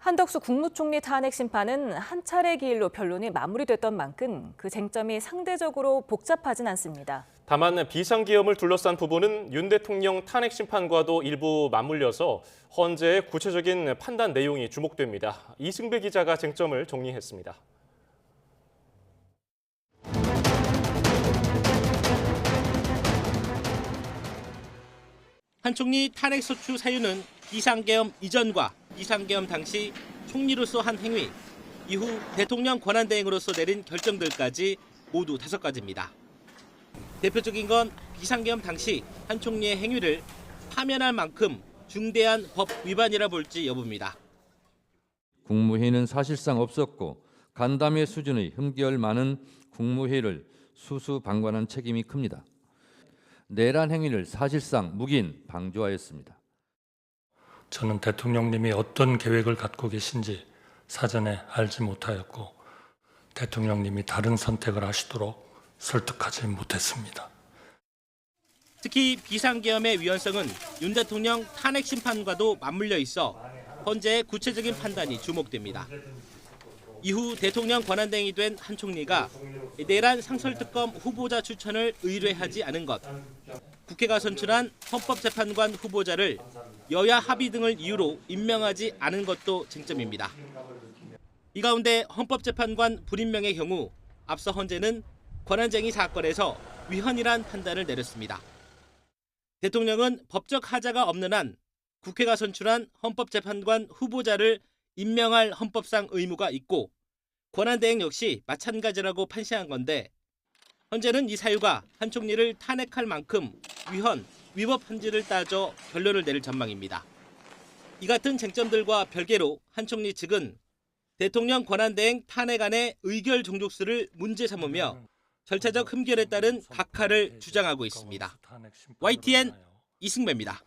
한덕수 국무총리 탄핵 심판은 한 차례 기일로 변론이 마무리됐던 만큼 그 쟁점이 상대적으로 복잡하진 않습니다. 다만 비상계엄을 둘러싼 부분은 윤 대통령 탄핵 심판과도 일부 맞물려서 헌재의 구체적인 판단 내용이 주목됩니다. 이승배 기자가 쟁점을 정리했습니다. 한 총리 탄핵 소추 사유는 비상계엄 이전과 비상계엄 당시 총리로서 한 행위, 이후 대통령 권한대행으로서 내린 결정들까지 모두 5가지입니다. 대표적인 건 비상계엄 당시 한 총리의 행위를 파면할 만큼 중대한 법 위반이라 볼지 여부입니다. 국무회의는 사실상 없었고 간담회 수준의 흠결 많은 국무회의를 수수방관한 책임이 큽니다. 내란 행위를 사실상 묵인, 방조하였습니다. 저는 대통령님이 어떤 계획을 갖고 계신지 사전에 알지 못하였고 대통령님이 다른 선택을 하시도록 설득하지 못했습니다. 특히 비상계엄의 위헌성은 윤 대통령 탄핵 심판과도 맞물려 있어 헌재의 구체적인 판단이 주목됩니다. 이후 대통령 권한대행이 된 한 총리가 내란 상설특검 후보자 추천을 의뢰하지 않은 것, 국회가 선출한 헌법재판관 후보자를 여야 합의 등을 이유로 임명하지 않은 것도 쟁점입니다. 이 가운데 헌법재판관 불임명의 경우 앞서 헌재는 권한쟁의 사건에서 위헌이란 판단을 내렸습니다. 대통령은 법적 하자가 없는 한 국회가 선출한 헌법재판관 후보자를 임명할 헌법상 의무가 있고 권한대행 역시 마찬가지라고 판시한 건데 헌재는 이 사유가 한 총리를 탄핵할 만큼 위헌, 위법한지를 따져 결론을 내릴 전망입니다. 이 같은 쟁점들과 별개로 한 총리 측은 대통령 권한대행 탄핵안의 의결 종족수를 문제 삼으며 절차적 흠결에 따른 각하를 주장하고 있습니다. YTN 이승배입니다.